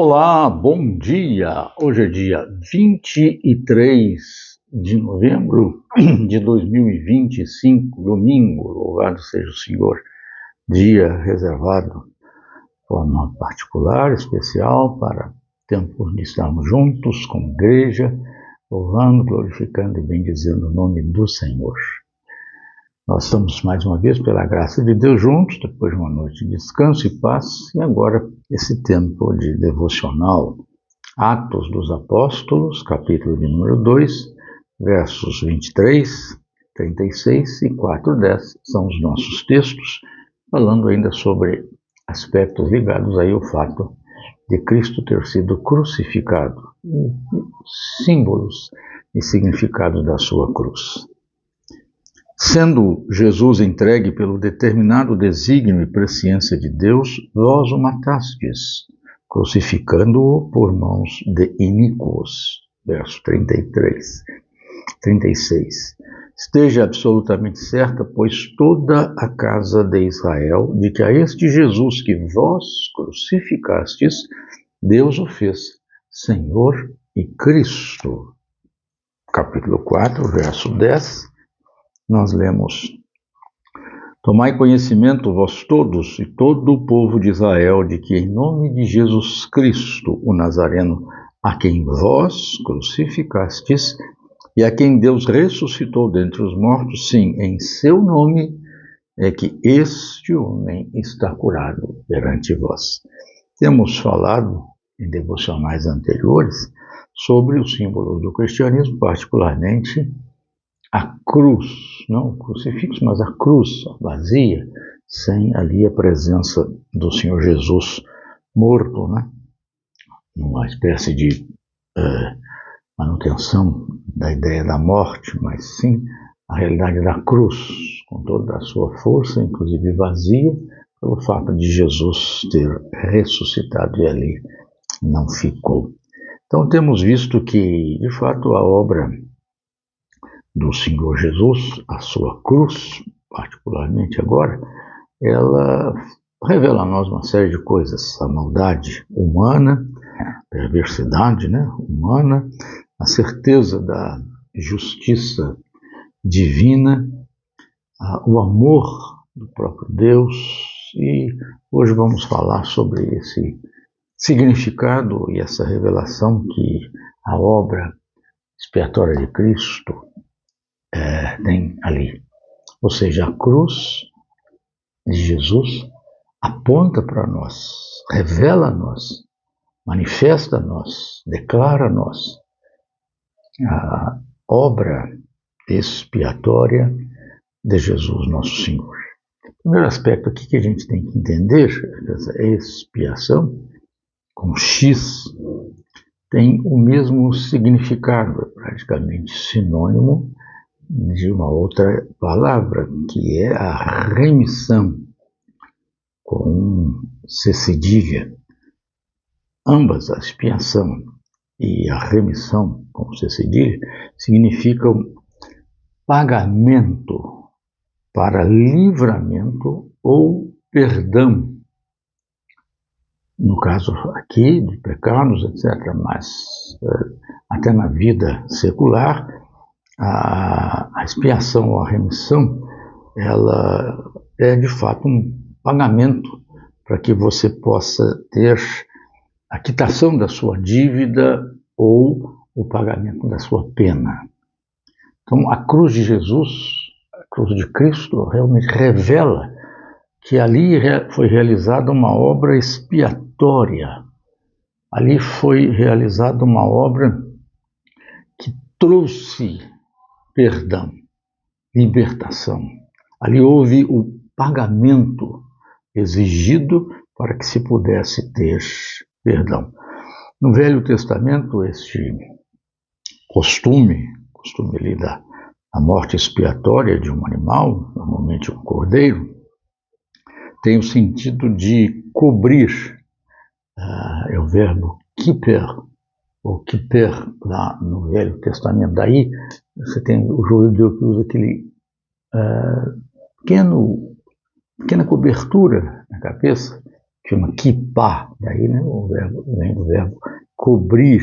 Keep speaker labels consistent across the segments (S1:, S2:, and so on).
S1: Olá, bom dia! Hoje é dia 23 de novembro de 2025, domingo, louvado seja o Senhor, dia reservado de forma particular, especial, para tempo de estarmos juntos como igreja, louvando, glorificando e bendizendo o nome do Senhor. Nós estamos mais uma vez, pela graça de Deus, juntos, depois de uma noite de descanso e paz, e agora esse tempo de devocional. Atos dos Apóstolos, capítulo de número 2, versos 23, 36 e 4:10 são os nossos textos, falando ainda sobre aspectos ligados aí ao fato de Cristo ter sido crucificado, símbolos e significados da sua cruz. Sendo Jesus entregue pelo determinado desígnio e presciência de Deus, vós o matastes, crucificando-o por mãos de iníquos. Verso 36. Esteja absolutamente certa, pois toda a casa de Israel, de que a este Jesus que vós crucificastes, Deus o fez Senhor e Cristo. Capítulo 4, verso 10. Nós lemos: Tomai conhecimento vós todos e todo o povo de Israel de que em nome de Jesus Cristo, o Nazareno, a quem vós crucificastes e a quem Deus ressuscitou dentre os mortos, sim, em seu nome é que este homem está curado perante vós. Temos falado em devocionais anteriores sobre os símbolos do cristianismo, particularmente a cruz, não o crucifixo, mas a cruz vazia, sem ali a presença do Senhor Jesus morto, né? Uma espécie de manutenção da ideia da morte, mas sim a realidade da cruz, com toda a sua força, inclusive vazia, pelo fato de Jesus ter ressuscitado e ali não ficou. Então temos visto que, de fato, a obra do Senhor Jesus, a sua cruz, particularmente agora, ela revela a nós uma série de coisas. A maldade humana, a perversidade, humana, a certeza da justiça divina, o amor do próprio Deus. E hoje vamos falar sobre esse significado e essa revelação que a obra expiatória de Cristo tem ali. Ou seja, a cruz de Jesus aponta para nós, revela a nós, manifesta a nós, declara a nós a obra expiatória de Jesus, nosso Senhor. O primeiro aspecto aqui que a gente tem que entender, essa expiação, com X, tem o mesmo significado, praticamente sinônimo de uma outra palavra, que é a remissão, com C cedilha. Ambas, a expiação e a remissão, com C cedilha, significam pagamento para livramento ou perdão. No caso aqui, de pecados, etc., mas até na vida secular, a expiação ou a remissão, ela é de fato um pagamento para que você possa ter a quitação da sua dívida ou o pagamento da sua pena. Então, a cruz de Jesus, a cruz de Cristo, realmente revela que ali foi realizada uma obra expiatória. Ali foi realizada uma obra que trouxe perdão, libertação. Ali houve o pagamento exigido para que se pudesse ter perdão. No Velho Testamento, este costume ali da morte expiatória de um animal, normalmente um cordeiro, tem o sentido de cobrir, é o verbo kiper, ou kiper lá no Velho Testamento. Daí você tem o judeu que usa aquele pequena cobertura na cabeça, chama kippah, daí, né, o verbo, vem do verbo cobrir.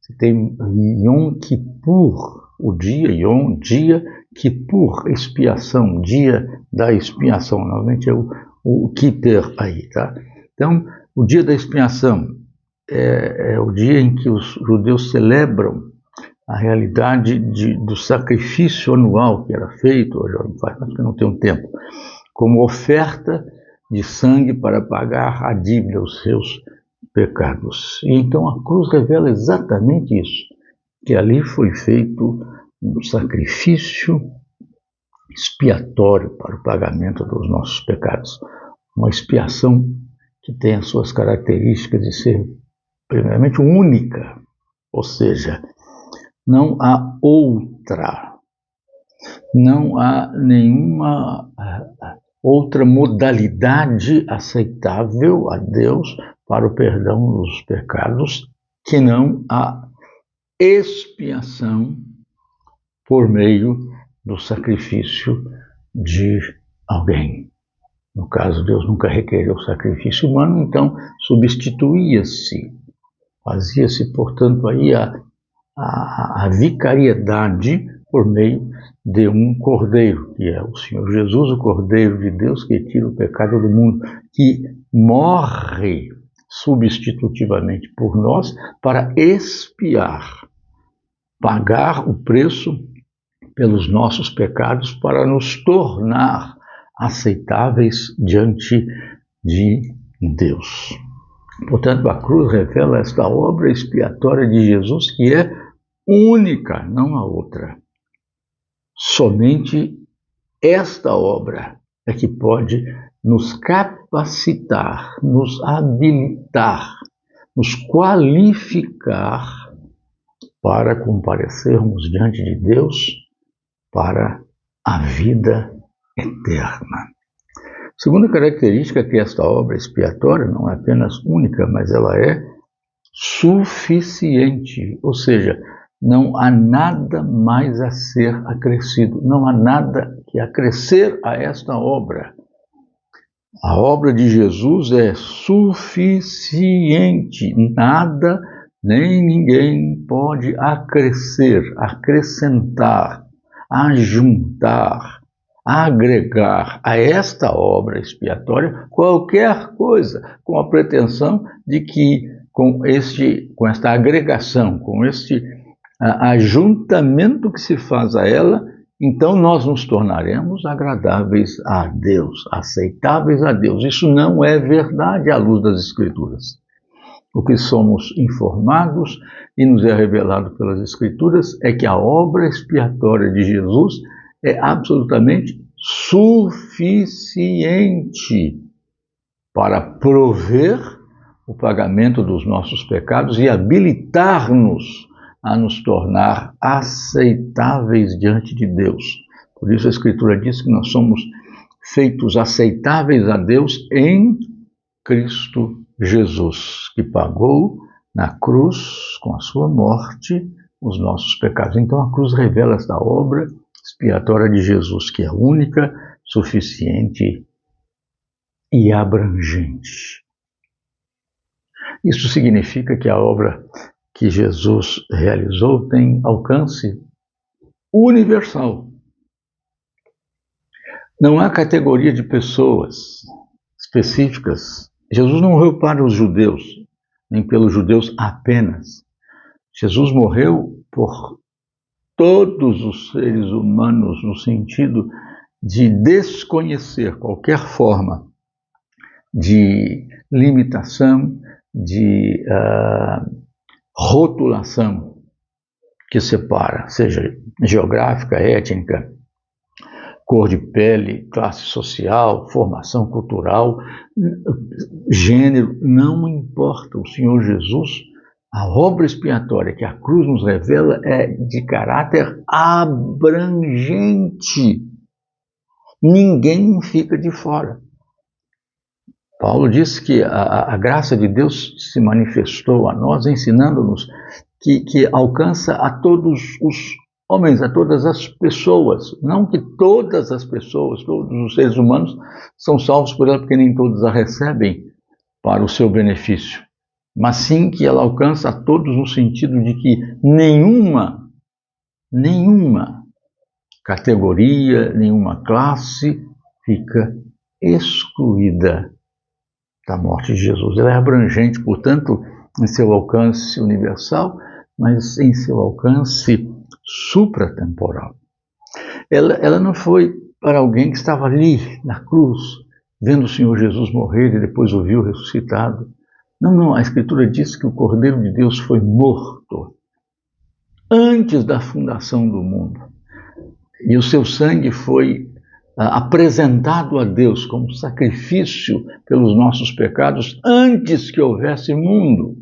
S1: Você tem Yom Kippur, o dia Yom, dia Kippur, expiação, dia da expiação. Normalmente é o Kippur aí, tá? Então, o dia da expiação é o dia em que os judeus celebram a realidade do sacrifício anual que era feito, hoje não faz, mas que não tem um tempo, como oferta de sangue para pagar a dívida, os seus pecados. E então a cruz revela exatamente isso, que ali foi feito um sacrifício expiatório para o pagamento dos nossos pecados. Uma expiação que tem as suas características de ser, primeiramente, única, ou seja, não há outra, não há nenhuma outra modalidade aceitável a Deus para o perdão dos pecados que não a expiação por meio do sacrifício de alguém. No caso, Deus nunca requereu sacrifício humano, então substituía-se, fazia-se, portanto, aí a vicariedade por meio de um cordeiro, que é o Senhor Jesus, o Cordeiro de Deus que tira o pecado do mundo, que morre substitutivamente por nós para expiar, pagar o preço pelos nossos pecados para nos tornar aceitáveis diante de Deus. Portanto, a cruz revela esta obra expiatória de Jesus que é única, não a outra. Somente esta obra é que pode nos capacitar, nos habilitar, nos qualificar para comparecermos diante de Deus para a vida eterna. Segunda característica é que esta obra expiatória não é apenas única, mas ela é suficiente, ou seja, não há nada mais a ser acrescido, não há nada que acrescer a esta obra. A obra de Jesus é suficiente, nada nem ninguém pode acrescer, acrescentar, ajuntar, agregar a esta obra expiatória qualquer coisa, com a pretensão de que com esta agregação, com este ajuntamento que se faz a ela, então nós nos tornaremos agradáveis a Deus, aceitáveis a Deus. Isso não é verdade à luz das Escrituras. O que somos informados e nos é revelado pelas Escrituras é que a obra expiatória de Jesus é absolutamente suficiente para prover o pagamento dos nossos pecados e habilitar-nos a nos tornar aceitáveis diante de Deus. Por isso a Escritura diz que nós somos feitos aceitáveis a Deus em Cristo Jesus, que pagou na cruz, com a sua morte, os nossos pecados. Então a cruz revela esta obra expiatória de Jesus, que é única, suficiente e abrangente. Isso significa que a obra que Jesus realizou tem alcance universal. Não há categoria de pessoas específicas. Jesus não morreu para os judeus, nem pelos judeus apenas. Jesus morreu por todos os seres humanos, no sentido de desconhecer qualquer forma de limitação, de rotulação que separa, seja geográfica, étnica, cor de pele, classe social, formação cultural, gênero, não importa. O Senhor Jesus, a obra expiatória que a cruz nos revela é de caráter abrangente. Ninguém fica de fora. Paulo diz que a graça de Deus se manifestou a nós, ensinando-nos que alcança a todos os homens, a todas as pessoas. Não que todas as pessoas, todos os seres humanos são salvos por ela, porque nem todos a recebem, para o seu benefício, mas sim que ela alcança a todos no sentido de que nenhuma categoria, nenhuma classe fica excluída da morte de Jesus. Ela é abrangente, portanto, em seu alcance universal, mas em seu alcance supratemporal. Ela não foi para alguém que estava ali na cruz, vendo o Senhor Jesus morrer e depois o viu ressuscitado. Não, a Escritura diz que o Cordeiro de Deus foi morto antes da fundação do mundo. E o seu sangue foi apresentado a Deus como sacrifício pelos nossos pecados antes que houvesse mundo.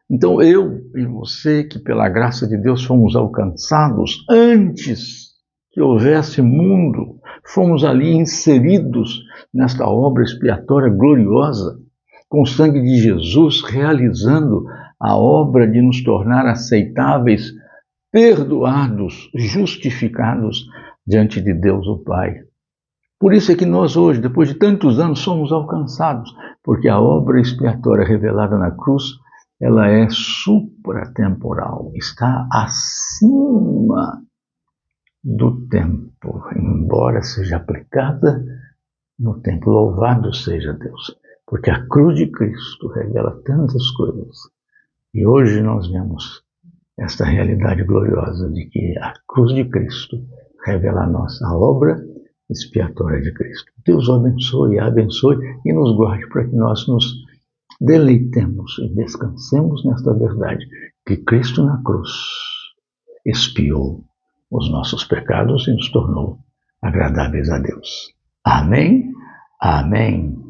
S1: Então eu e você, que pela graça de Deus fomos alcançados antes que houvesse mundo, fomos ali inseridos nesta obra expiatória gloriosa, com o sangue de Jesus realizando a obra de nos tornar aceitáveis, perdoados, justificados diante de Deus o Pai. Por isso é que nós hoje, depois de tantos anos, somos alcançados, porque a obra expiatória revelada na cruz, ela é supratemporal, está acima do tempo, embora seja aplicada no tempo. Louvado seja Deus, porque a cruz de Cristo revela tantas coisas. E hoje nós vemos esta realidade gloriosa de que a cruz de Cristo revela a nossa obra expiatória de Cristo. Deus o abençoe e nos guarde para que nós nos deleitemos e descansemos nesta verdade, que Cristo na cruz expiou os nossos pecados e nos tornou agradáveis a Deus. Amém? Amém.